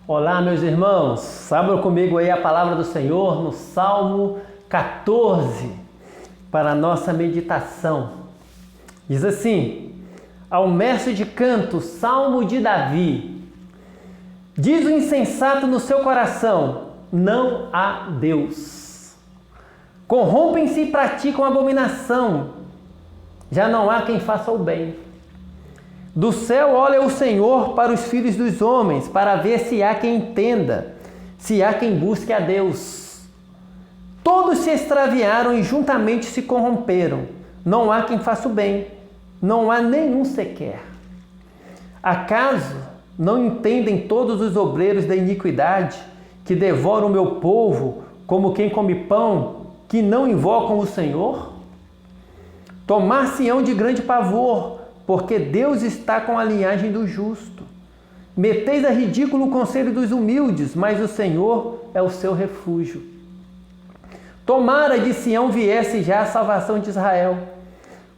Olá, meus irmãos, abram comigo aí a palavra do Senhor no Salmo 14 para a nossa meditação. Diz assim: ao mestre de canto, Salmo de Davi. Diz o insensato no seu coração: não há Deus. Corrompem-se e praticam abominação, já não há quem faça o bem. Do céu olha o Senhor para os filhos dos homens, para ver se há quem entenda, se há quem busque a Deus. Todos se extraviaram e juntamente se corromperam. Não há quem faça o bem, não há nenhum sequer. Acaso não entendem todos os obreiros da iniquidade, que devoram o meu povo como quem come pão, que não invocam o Senhor? Tomar-se-ão de grande pavor, porque Deus está com a linhagem do justo. Meteis a ridículo o conselho dos humildes, mas o Senhor é o seu refúgio. Tomara de Sião viesse já a salvação de Israel.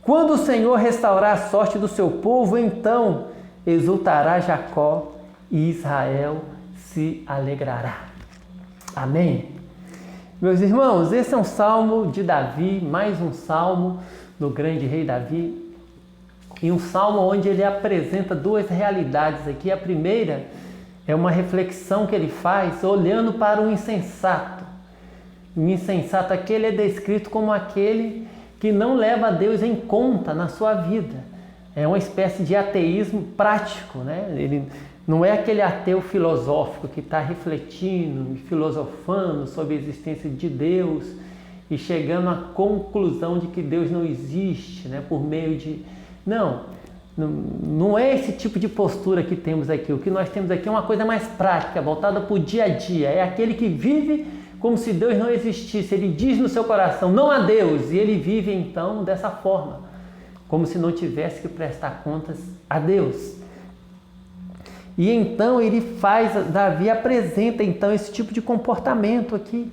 Quando o Senhor restaurar a sorte do seu povo, então exultará Jacó e Israel se alegrará. Amém? Meus irmãos, esse é um salmo de Davi, mais um salmo do grande rei Davi. E um salmo onde ele apresenta duas realidades aqui. A primeira é uma reflexão que ele faz olhando para o insensato. O insensato aquele é descrito como aquele que não leva a Deus em conta na sua vida. É uma espécie de ateísmo prático, né? Ele não é aquele ateu filosófico que está refletindo e filosofando sobre a existência de Deus e chegando à conclusão de que Deus não existe, né? Por meio de... Não é esse tipo de postura que temos aqui. O que nós temos aqui é uma coisa mais prática, voltada para o dia a dia. É aquele que vive como se Deus não existisse. Ele diz no seu coração, não há Deus, e ele vive então dessa forma, como se não tivesse que prestar contas a Deus. E então Davi apresenta então esse tipo de comportamento aqui.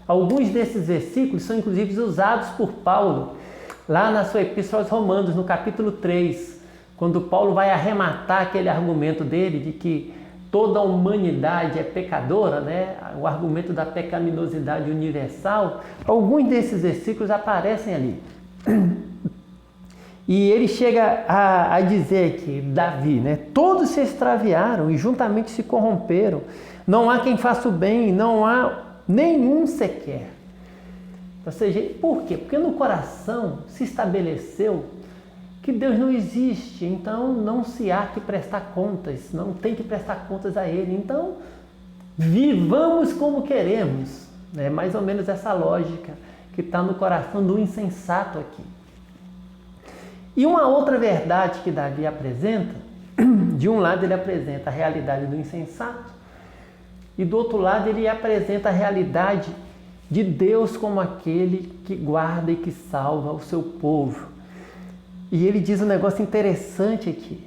Alguns desses versículos são inclusive usados por Paulo lá na sua Epístola aos Romanos, no capítulo 3, quando Paulo vai arrematar aquele argumento dele de que toda a humanidade é pecadora, né? O argumento da pecaminosidade universal, alguns desses versículos aparecem ali. E ele chega a dizer que Davi, né? Todos se extraviaram e juntamente se corromperam. Não há quem faça o bem, não há nenhum sequer. Ou seja, por quê? Porque no coração se estabeleceu que Deus não existe, então não se há que prestar contas, não tem que prestar contas a Ele. Então, vivamos como queremos. É mais ou menos essa lógica que está no coração do insensato aqui. E uma outra verdade que Davi apresenta, de um lado ele apresenta a realidade do insensato, e do outro lado ele apresenta a realidade de Deus como aquele que guarda e que salva o seu povo. E ele diz um negócio interessante aqui,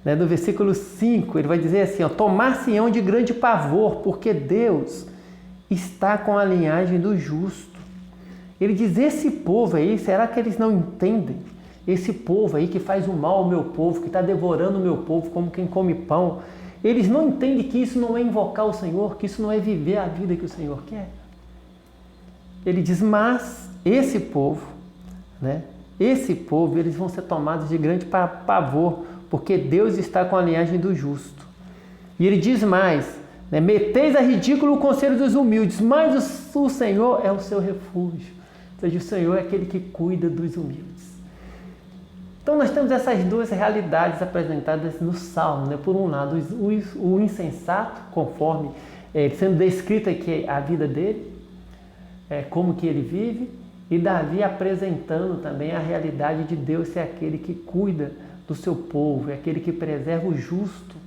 né? No versículo 5, ele vai dizer assim, tomar-se-ão de grande pavor, porque Deus está com a linhagem do justo. Ele diz, esse povo aí, será que eles não entendem? Esse povo aí que faz o mal ao meu povo, que está devorando o meu povo como quem come pão, eles não entendem que isso não é invocar o Senhor, que isso não é viver a vida que o Senhor quer? Ele diz, mas esse povo, né? Esse povo, eles vão ser tomados de grande pavor, porque Deus está com a linhagem do justo. E ele diz mais, né? Meteis a ridículo o conselho dos humildes, mas o Senhor é o seu refúgio. Ou seja, o Senhor é aquele que cuida dos humildes. Então nós temos essas duas realidades apresentadas no Salmo, né? Por um lado, o insensato, conforme sendo descrita aqui a vida dele, como que ele vive, e Davi apresentando também a realidade de Deus ser aquele que cuida do seu povo, é aquele que preserva o justo,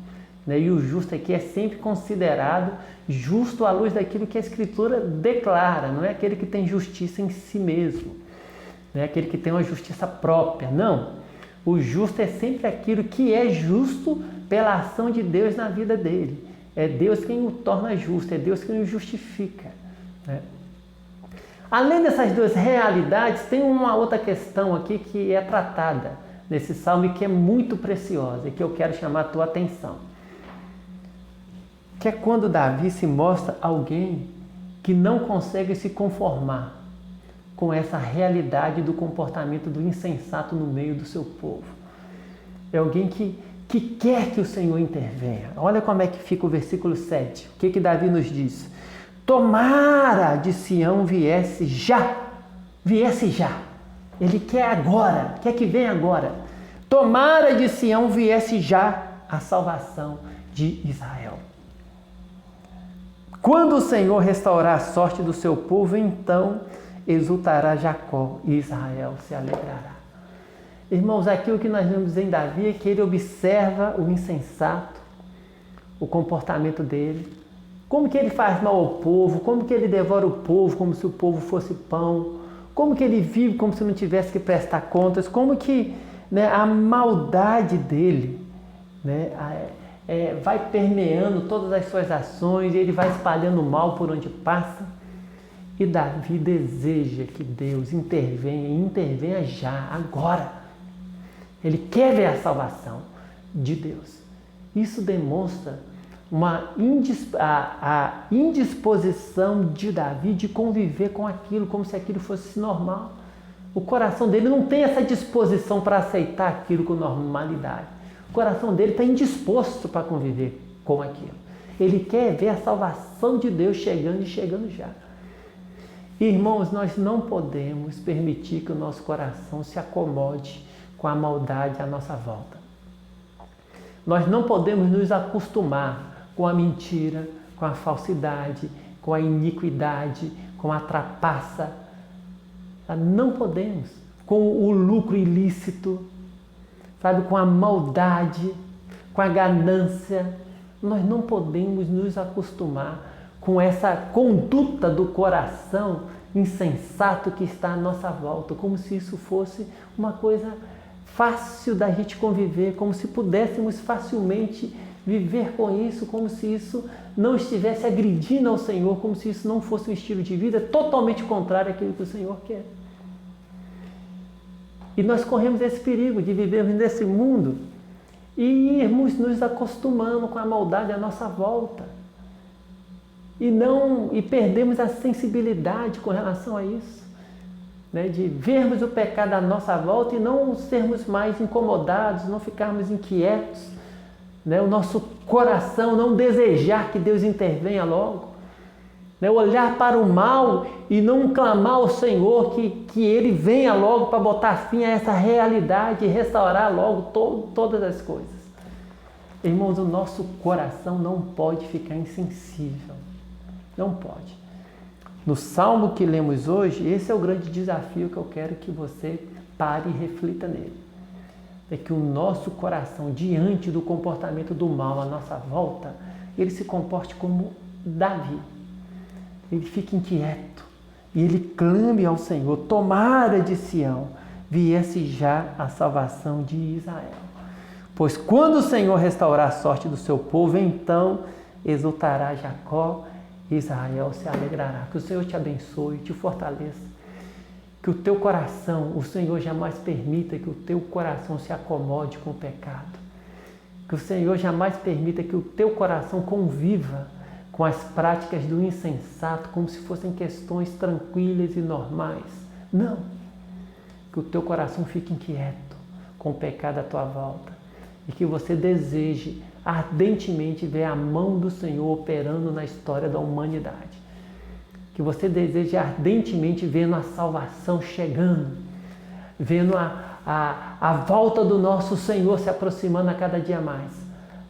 né? E o justo aqui é sempre considerado justo à luz daquilo que a Escritura declara, não é aquele que tem justiça em si mesmo, não é aquele que tem uma justiça própria, não. O justo é sempre aquilo que é justo pela ação de Deus na vida dele. É Deus quem o torna justo, é Deus quem o justifica, né? Além dessas duas realidades, tem uma outra questão aqui que é tratada nesse salmo e que é muito preciosa e que eu quero chamar a tua atenção. que é quando Davi se mostra alguém que não consegue se conformar com essa realidade do comportamento do insensato no meio do seu povo. É alguém que quer que o Senhor intervenha. Olha como é que fica o versículo 7. O que Davi nos diz? Tomara de Sião viesse já. Viesse já. Ele quer agora. Quer que venha agora. Tomara de Sião viesse já a salvação de Israel. Quando o Senhor restaurar a sorte do seu povo, então exultará Jacó e Israel se alegrará. Irmãos, aqui o que nós vemos em Davi é que ele observa o insensato, o comportamento dele, como que ele faz mal ao povo, como que ele devora o povo como se o povo fosse pão, como que ele vive como se não tivesse que prestar contas, como que, né, a maldade dele, né, vai permeando todas as suas ações, ele vai espalhando o mal por onde passa. E Davi deseja que Deus intervenha, e intervenha já, agora. Ele quer ver a salvação de Deus. Isso demonstra a indisposição de Davi de conviver com aquilo, como se aquilo fosse normal. O coração dele não tem essa disposição para aceitar aquilo com normalidade. O coração dele está indisposto para conviver com aquilo. Ele quer ver a salvação de Deus chegando e chegando já. Irmãos, nós não podemos permitir que o nosso coração se acomode com a maldade à nossa volta. Nós não podemos nos acostumar com a mentira, com a falsidade, com a iniquidade, com a trapaça. Não podemos. Com o lucro ilícito, sabe, com a maldade, com a ganância. Nós não podemos nos acostumar com essa conduta do coração insensato que está à nossa volta, como se isso fosse uma coisa fácil da gente conviver, como se pudéssemos facilmente viver com isso, como se isso não estivesse agredindo ao Senhor, como se isso não fosse um estilo de vida totalmente contrário àquilo que o Senhor quer. E nós corremos esse perigo de vivermos nesse mundo e irmos nos acostumando com a maldade à nossa volta. E perdemos a sensibilidade com relação a isso, né? De vermos o pecado à nossa volta e não sermos mais incomodados, não ficarmos inquietos, né? O nosso coração não desejar que Deus intervenha logo, né? Olhar para o mal e não clamar ao Senhor que Ele venha logo para botar fim a essa realidade e restaurar logo todas as coisas. Irmãos, o nosso coração não pode ficar insensível. Não pode. No salmo que lemos hoje, esse é o grande desafio que eu quero que você pare e reflita nele. É que o nosso coração, diante do comportamento do mal à nossa volta, ele se comporte como Davi. Ele fique inquieto e ele clame ao Senhor: tomara de Sião viesse já a salvação de Israel. Pois quando o Senhor restaurar a sorte do seu povo, então exultará Jacó, Israel se alegrará. Que o Senhor te abençoe, te fortaleça. Que o teu coração, o Senhor jamais permita que o teu coração se acomode com o pecado. Que o Senhor jamais permita que o teu coração conviva com as práticas do insensato como se fossem questões tranquilas e normais. Não. Que o teu coração fique inquieto com o pecado à tua volta. E que você deseje ardentemente ver a mão do Senhor operando na história da humanidade. Que você deseje ardentemente vendo a salvação chegando, vendo a volta do nosso Senhor se aproximando a cada dia mais,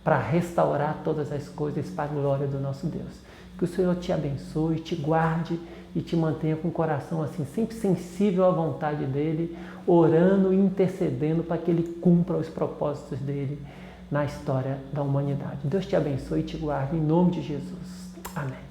para restaurar todas as coisas para a glória do nosso Deus. Que o Senhor te abençoe, te guarde e te mantenha com o coração assim, sempre sensível à vontade dEle, orando e intercedendo para que Ele cumpra os propósitos dEle na história da humanidade. Deus te abençoe e te guarde, em nome de Jesus. Amém.